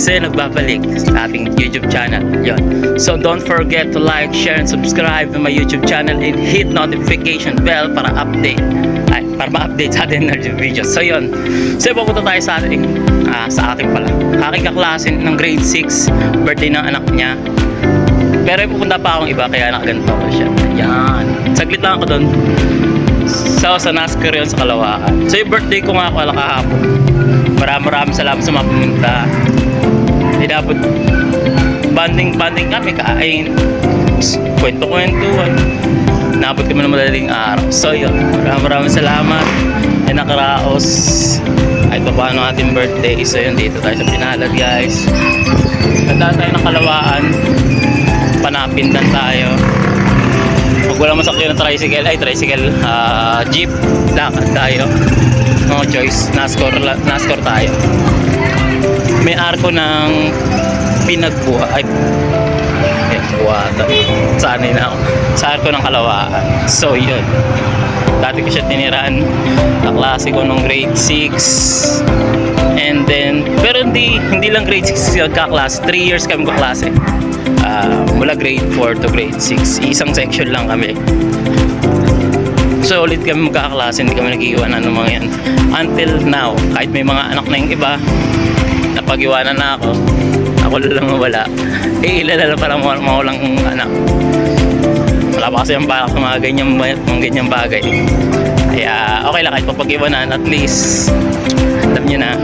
So yun, nagbabalik sa ating YouTube channel. Yun. So don't forget to like, share, and subscribe to my YouTube channel and hit notification bell para para ma-update sa ating video. So yun. So pupunta tayo sa ating aking kaklase ng grade 6, birthday ng anak niya. Pero pupunta pa akong iba kaya nakaganto ko siya. Yan. Saglit lang ako doon. So sa NASCAR yun sa Kalawaan. So yung birthday ko nga ako kahapon. Maraming salamat sa mga pumunta. Dapat banding kami, kain, kwento-kwentuhan. Nabot kami ng madaling araw. So yun, maraming salamat. E nakaraos ay paano ating birthday. So yun, dito tayo sa Pinalad, guys. Ganda tayo ng Kalawaan. Panapindan tayo. Pag wala masakyan ng tricycle, jeep, lakad tayo. No choice, NASCAR tayo. May arko ng pinagbuhat. Sanay na ako. Sa arko ng Kalawaan. So yun. Dati ko siya tiniraan. Kaklase ko nung grade 6. And then, pero hindi lang grade 6 kaklase. 3 years kami kaklase. Mula grade 4 to grade 6. Isang section lang kami. So ulit kami magkakaklase, hindi kami nag-iiwanan ng mga yan. Until now, kahit may mga anak na yung iba, napag-iwanan na ako lang wala. Ilala parang mga walang anak. Wala pa kasi yung balak ng mga ganyang bagay. Kaya okay lang kahit papag-iwanan, at least alam nyo na,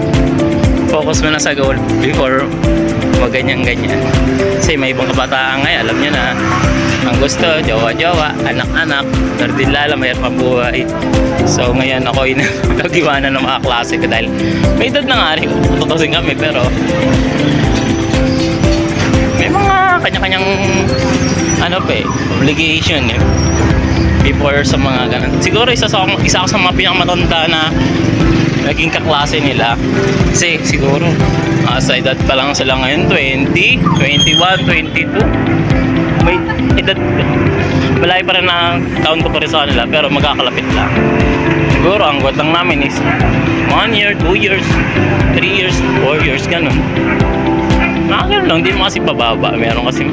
focus mo na sa goal before ganyan. Kasi may ibang kabataan ngayon, alam nyo na, ang gusto, jowa-jowa, anak-anak, nardilala, mayroon pang buhay. So ngayon ako yung nag-iwanan ng mga klase ko dahil may edad na nga rin, tutusin kami, pero may mga kanya-kanyang obligation before sa mga ganun. Siguro isa ako sa mga pinakamatanda na naging kaklase nila. Kasi siguro sa edad pa lang sila ngayon, 20, 21, 22. May edad, malay pa rin na taon ko pa rin sa kanila, pero magkakalapit lang. Siguro ang guwat lang namin is 1 year, 2 years, 3 years, 4 years, ganun. Nakagano lang, hindi mo kasi pababa. Meron kasi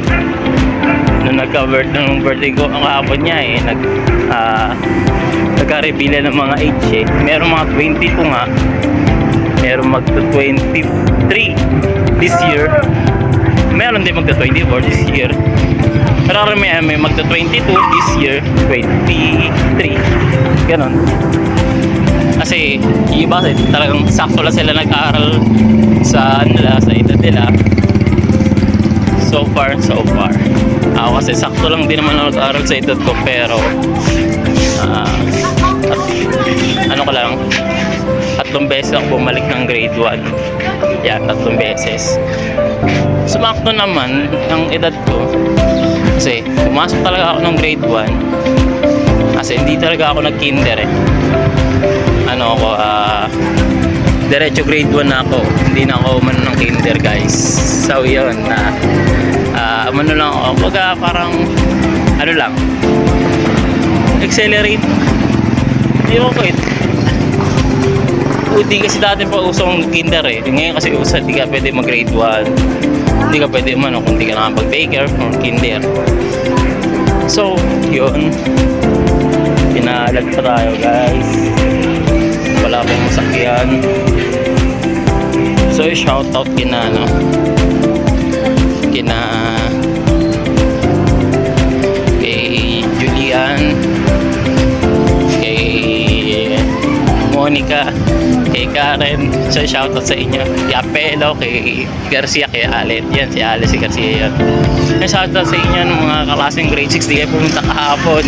nung birthday ko ang kahapon niya nagka-reveal ng mga age meron mga 22 nga, meron magta-23 this year, meron din magta-24 this year, pero may magta-22 this year, 23 ganon. Kasi yung iba talagang sakto lang sila nag-aaral sa edad nila. So far ako kasi sakto lang din naman ako nag-aaral sa edad ko, pero ko lang, 3 beses ako bumalik ng grade 1. Yan, 3 beses. Sumakto naman ang edad ko kasi pumasok talaga ako ng grade 1 kasi hindi talaga ako nag-kinder diretso grade 1 na ako, hindi na ako umano ng kinder, guys. So yun, umano lang ako, parang lang, accelerate. Hindi ko Hindi kasi dati pa usong kinder ngayon kasi hindi ka pwede mag grade 1, hindi ka pwede kung hindi ka nakapag-daycare or kinder. So yun, Pinalad pa tayo, guys. Wala pong masakyan. So shoutout kina kay Julian, kay Monica, kay Karen. So shoutout sa inyo. Kay Apelo, kay Garcia, kay Alet. Yan, si Alet, si Garcia yan. Shoutout sa inyo ng mga kaklaseng grade 6. Di kayo pumunta kahapon.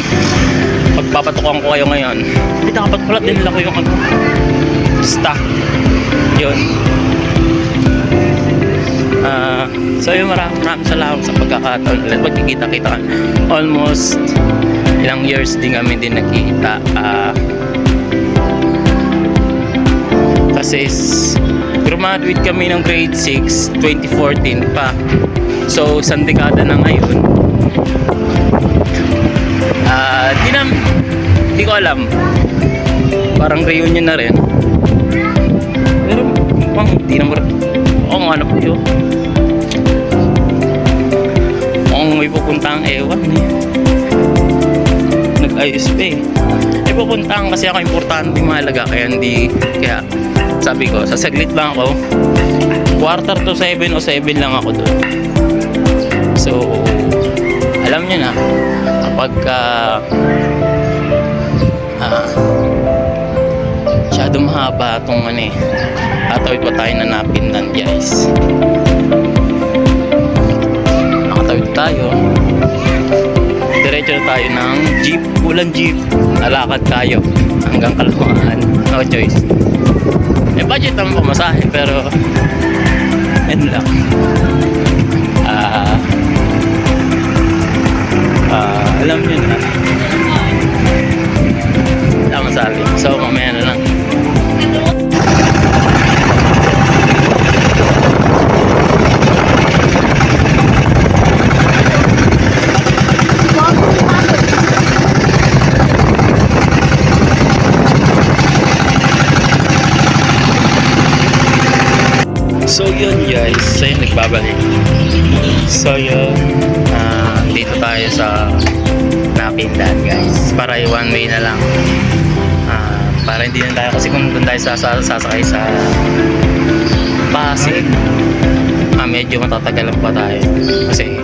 Pagpapatukan ko kayo ngayon. Hindi nakapagpulat din nila ko yung stock. Yun. So yun, maraming salamat sa pagkakataon ulit. Magkikita-kita almost ilang years din kami din nakita. Kasi graduate kami ng grade 6 2014 pa. So isang dekada na ngayon. Hindi ko alam, parang reunion na rin, pero hindi naman ano po yun. pupuntahan ewan eh. Nag-ayos pa eh. Pupuntahan kasi ako importante mahalaga kaya sabi ko sa saglit lang ako 6:45 o 7 lang ako doon. So alam niyo na kapag masyadong mahaba itong atawid pa tayo na Napindan guys. Nakatawid tayo, diretso na tayo ng jeep, ulan jeep, lalakad tayo hanggang Caloocan, no choice. May budget naman pamasahe pero yun lang. Alam nyo na wala masabi, so mamaya na lang. So yun guys, so yun nagbabalik. So yun, dito tayo sa Napindan guys. Para one way na lang. Para hindi na tayo, kasi kung doon tayo sasakay sa Pasig, medyo matatagalan pa tayo. Kasi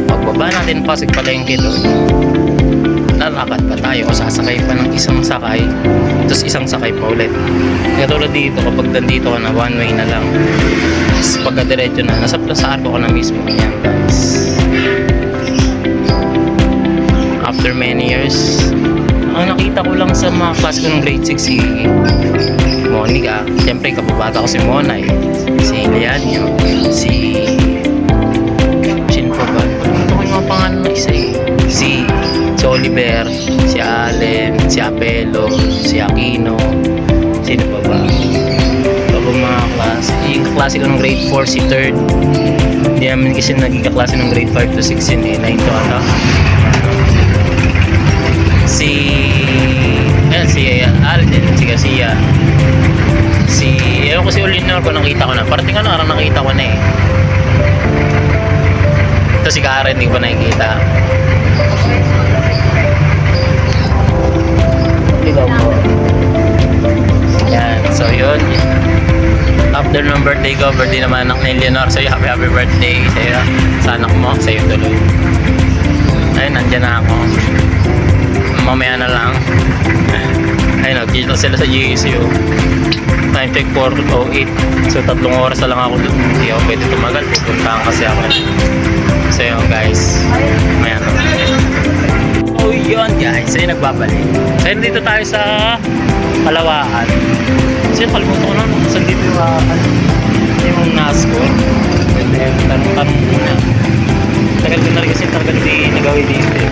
pagbaba natin Pasig Palengke doon, lalakad pa tayo o sasakay pa ng isang sakay, tapos isang sakay pa ulit. Katulad dito, kapag nandito ka na, one way na lang. Tapos pagka-diretso na, nasa Plaza Arco ka na mismo. Yan guys. After many years, ang nakita ko lang sa mga class ko ng grade 6 si Monica. Siyempre kapabata ko si Monay, si Leanio, si sino pa ba? Ito ko yung mga pangalan ng isa eh. Si Oliver, si Allen, si Apelo, si Aquino, sino pa ba? Ito ko mga klase. Yung kaklase ko ng grade 4 si 3rd. Hindi namin kasi naging kaklase ng grade 5 to 6 yun eh. 9 to ano. Si Alden, si Garcia, ewan ko si Olinor ko nakita ko na. Parating ano, arang nakita ko na eh. Ito si Karen, hindi ko pa nakikita. Ikaw po. Yan, so yun. After ng birthday ko, birthday naman ng Eleanor. So happy birthday sa'yo. Sa anak mo, sa'yo tuloy. Ayun, nandyan na ako. Mamaya na lang. Ayun, nagkita sila sa GSU. Time check 4:08. So 3 oras na lang ako doon. Hindi ako pwede tumagal. Pupuntahan kasi ako. So yun guys, mamaya na lang. Oh yun guys, ayun nagbabalik. So yun, dito tayo sa Caloocan. Kasi kalimutan ko na saan dito yung NASCO. Tanong muna. Tagal ko na rin kasi talaga hindi nagawin dito eh.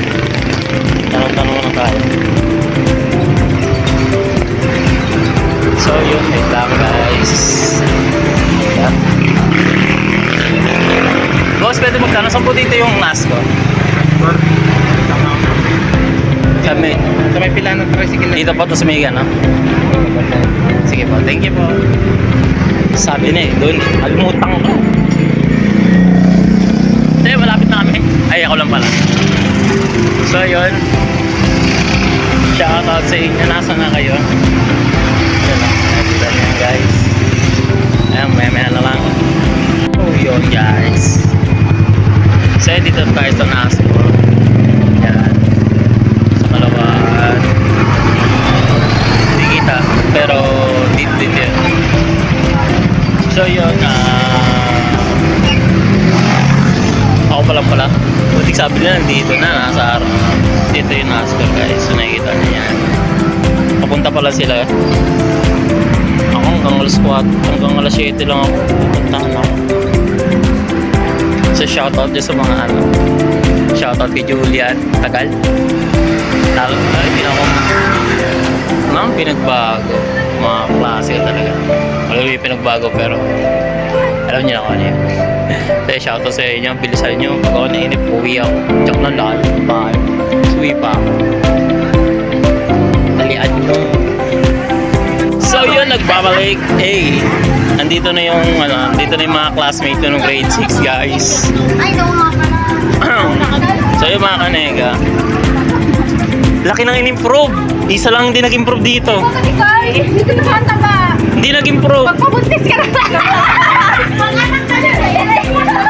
Tanong na tayo. So yun, wait lang guys. Yeah. Boss, pwede magkano? Saan po dito yung NASCO? Kami. Sa may pila ng tricycle. Dito po to sa Mega, no? Sige po, thank you po. Sabi na eh, doon, almutang ko. Hindi, malapit na kami. Ay, ako lang pala. So yun, shout out sa inyo. Nasa na kayo? Yun lang, nakita nyo guys. Ayan, maya na lang. Oh yun guys. So dito tayo sa NASCO. Yan, sa Caloocan. Hindi kita, pero dito yun. So yun, ako pala butik sabi nila dito na, nasa araw dito yung NASCO guys. So nakikita nyo yan, papunta pala sila. Ako hanggang alas 7 lang ako pupuntahan ako. So shoutout dyan sa mga shoutout kay Julian Tagal. Hindi na ako nang pinagbago, mga klase talaga. Wala yung pinagbago pero alam niyo na kung ano yun. Kaya shoutout sa inyo, bilisan nyo. Pag ako nainip, uwi ako. Tsak na lahat. Bakit? Uwi pa ako. Talian nyo. So yun, nagbabalik. Hey, nandito na yung mga classmate ko ng grade 6 guys. Ay, no nga pala. mga kanega. Laki nang in-improve. Isa lang hindi nag-improve dito. Dito naman taba. Hindi nag-improve. Pagpabuntis ka na.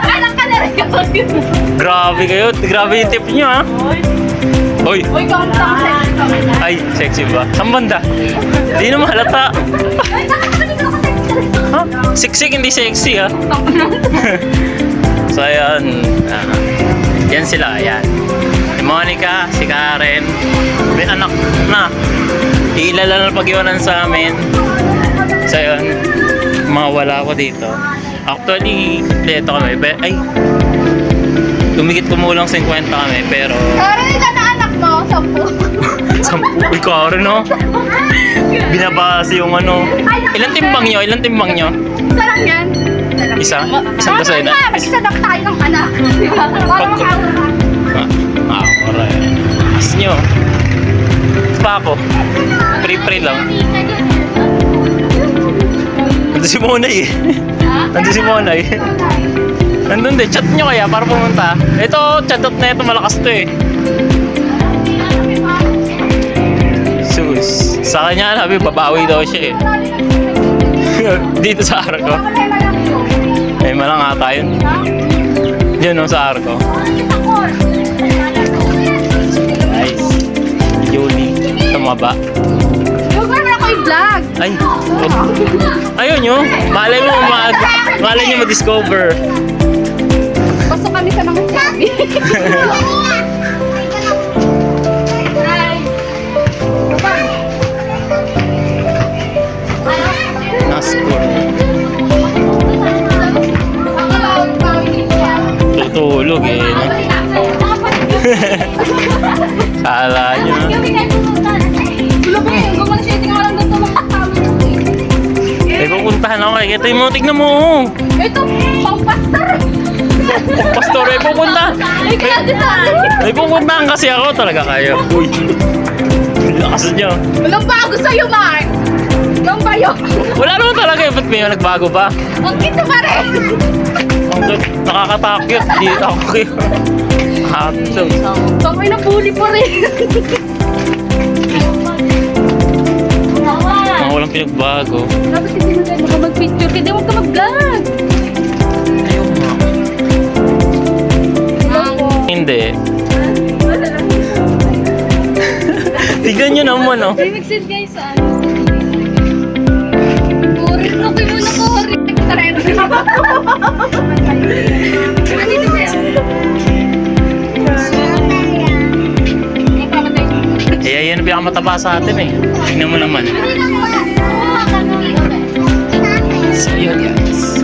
Anak ka na rin. Grabe kayo. Grabe yung tip nyo, ha? Hoy. Uy, kamusta ka? Ay, sexy ba? Saan banda? Hindi naman halata. Ha? Siksik, hindi sexy, ha? So, ayan. Yan sila, ayan. Si Monica, si Karen. May anak na. Ilala na pag-iwanan sa amin. So, ayan. Mawala ko dito. Actually, dito kami. Ay, tumigit kumulang 50 kami, pero... Karen, ito na anak mo. 10. 10. Uy, Karen, no? Binabase yung ano. Ilan timbang nyo? Ilan timbang nyo? Isa lang yan. Isa? Isang dosena? Mag-isadak tayo ng anak. Para makawala ka. Alright. As nyo. Pa ako. Free lang. Nandun si Monay eh. Nandun si Monay. Nandun din. Chat nyo kaya para pumunta. Ito, chatot na ito. Malakas to eh. Sus. Sa kanya, sabi, babawi daw siya eh. Dito sa Arco. Eh, malang ata yun. Yun no, sa Arco. Nice. Julie. Tumaba. Huwag naman ako i-vlog. Ay. Ayun yun. Malay nyo ma-discover. Pasok kami sa mga sabi. Nascore. Tutulog eh. No? Kala nyo. Gulo ko yun. Gumang siya. Tingnan lang doon mga tawag. Eh, pupuntahan ako eh. Ito yung mo, tignan mo. Ito, pang-pastor. Pastor, eh, pupunta. Ay, kaya din sa akin. May pupuntahan kasi ako talaga kayo. Uy. Lakas nyo. Walang bago sa'yo, Mark. Walang bayo. Wala naman talaga eh. Ba't may nagbago ba? Ang kita pa rin. Ang nakakatakot. Dito ako kayo. Hotdog. Tangay na bully pa rin. Mga walang pinagbago. Dapat hindi mo tayo mag-picture. Hindi huwag ka mag-vlog. Ayaw nga. Hindi. Tignan nyo naman, oh. Ay, mag-send guys sa ano. Kurit. Okay muna kurit. Taray na. Ano ito ba yan? Eh, yan ang pinakamataba sa atin eh. Tignan mo naman. So, yun guys.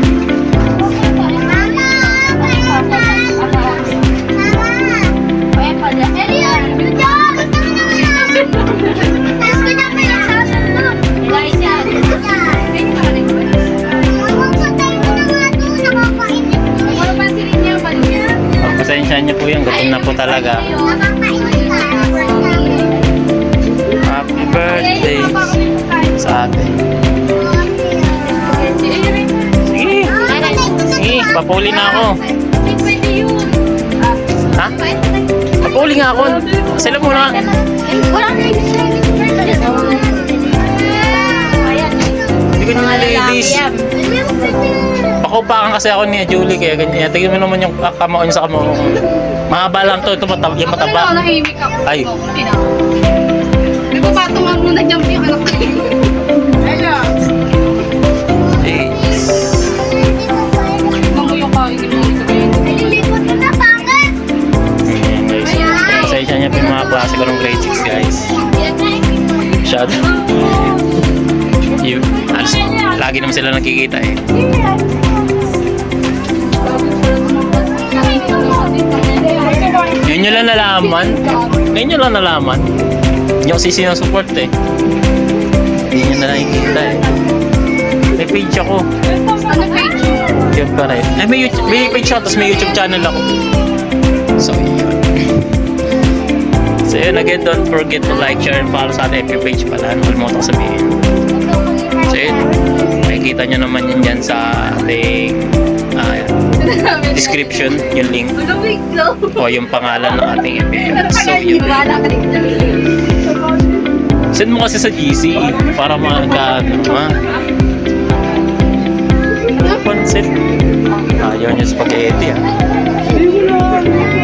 Pasensya niyo po yung gutom na po talaga. Happy birthday sa atin. Sige. Sige, papuli na ako. Ha? Papuli nga ako. Sila muna. Hindi ko naman ladies. Pakupakan kasi ako ni Julie kaya ganyan. Tingnan mo naman yung kamao niya sa kamao ko. Mahaba lang to. Ito mataba. Yung mataba. Ako nahimik ako. Ay. May papatungan muna dyan yung anak ko. Hello. Mamuyo ka. Pasensya niya po yung mga klase ko ng grade 6 guys. Shut. Lagi naman sila nakikita eh. Ngayon nyo lang nalaman. Ngayon nyo lang nalaman. Hindi ako sinusupport eh. Hindi nyo na nakikita eh. May page ako. Ano page? Yun pa rin. Ay, may page ako, tapos may YouTube channel ako. So, yun. So, yun. Again, don't forget to like, share, and follow sa ating FB page pala. Ano kalimutan ko sabihin. So, yun. Makikita nyo naman yun dyan sa ating description, yung link. Malamig daw. O yung pangalan ng ating event. So yun. Wala ka rin. Send mo kasi sa GC para pansit. Ayaw niya spaghetti ah.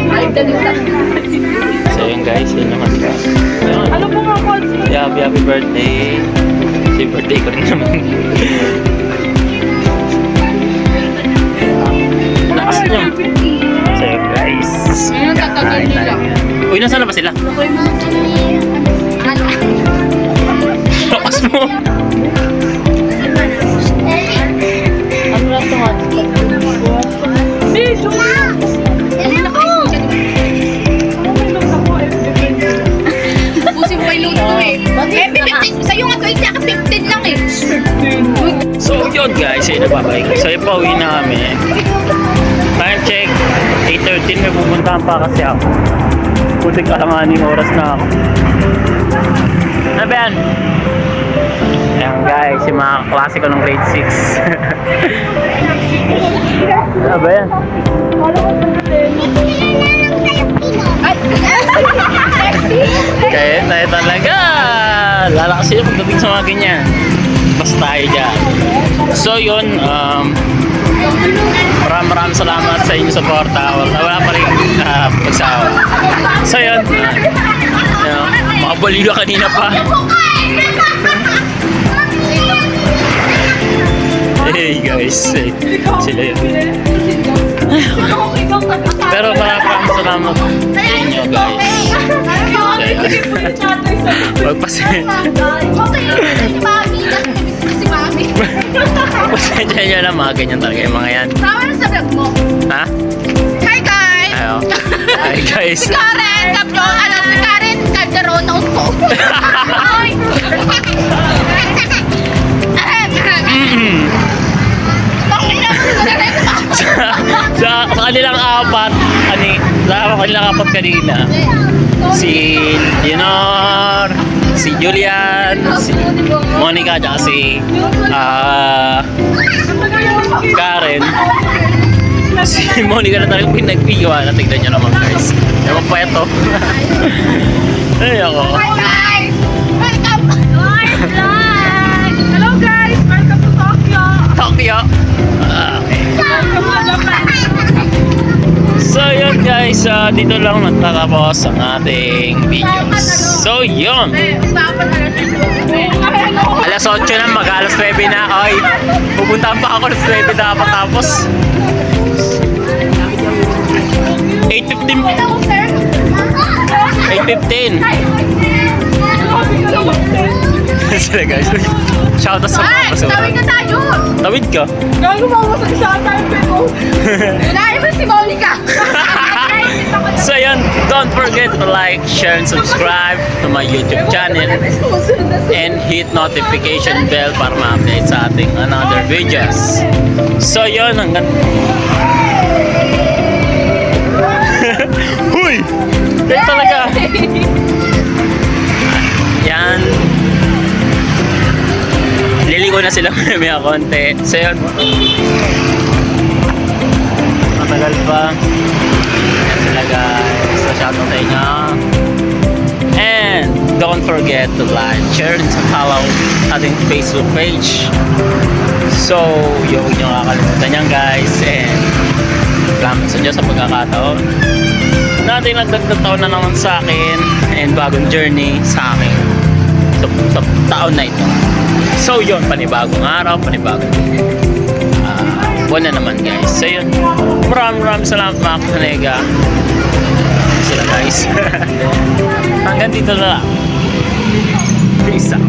Ay, dalita. So yun guys, yun naman ka. Ano po nga concept? Happy birthday. Si birthday ko rin naman. Lakas niya. So yun guys. Ngayon tatagal nila. Uy, nasaan na ba sila? Lakas mo. Ano na ito nga? Medyo! Ubusin mo kay Luto eh. Sa'yo nga 20, ako 15 lang eh. So yun guys, yun nababay ko. So yun pa, uwi na kami. Time check, 8:13, may pupuntahan pa kasi ako. Putik alanganing oras na ako. Ano ba yan? Ayan guys, yung mga klase ko ng grade 6. Ano ba yan? Kaya tayo talaga. Lalakas sila pagdating sa mga ganyan. Basta tayo dyan. So yun, maraming salamat sa inyong suporta. Wala pa rin pagsawa. So yun, makabaliw kanina pa. Hey guys, sila yun. Pero maraming salamat sa inyo guys. Magpasin. Pasensya nyo lang, mga ganyan talaga yung mga yan. Tama na sa vlog mo. Ha? Hi guys! Ayo. Hi guys. Si Karen! Si Karen Calderon na upo. Ay! Sa kanilang apat, kanina, si Leonor, si Julian, si Monica, at si Karen. Si Monica na talagang pinagpigawa na, tignan nyo naman guys. Ewan pa ito. Ay ako. Hi guys! Welcome! Hello guys! Welcome to Tokyo! Tokyo. Okay. So yun guys, dito lang natatapos ang ating videos. So yun. Alas 8 na, mag-alas 9 na. Ay, pupuntahan pa ako alas 9 na matapos. 8:15. 8:15. Sila guys. Shoutout sa mga kasama. Tawid na tayo! Tawid ka? Gago mo ako sa isang time ko. Wala ba si Monica? So yun, don't forget to like, share, and subscribe to my YouTube channel and hit notification bell para ma-update sa ating another videos. So yun, hanggang... Huy! Yan talaga! Yan. Liligo na sila may konti. So yun. Matagal pa. Yan sila guys. So shoutout sa inyo. And don't forget to like, share, and follow ating Facebook page. So, yung huwag nyo kakalimutan yan guys. And salamat sa Diyos sa pagkakataon. Natin nagdagdag taon na naman sa akin. And bagong journey sa akin. Sa taon na ito. So yun, panibagong araw, panibagong buwan na naman guys. So yun, maraming salamat mga kanega. Sila guys. Hanggang dito na lang. Peace out.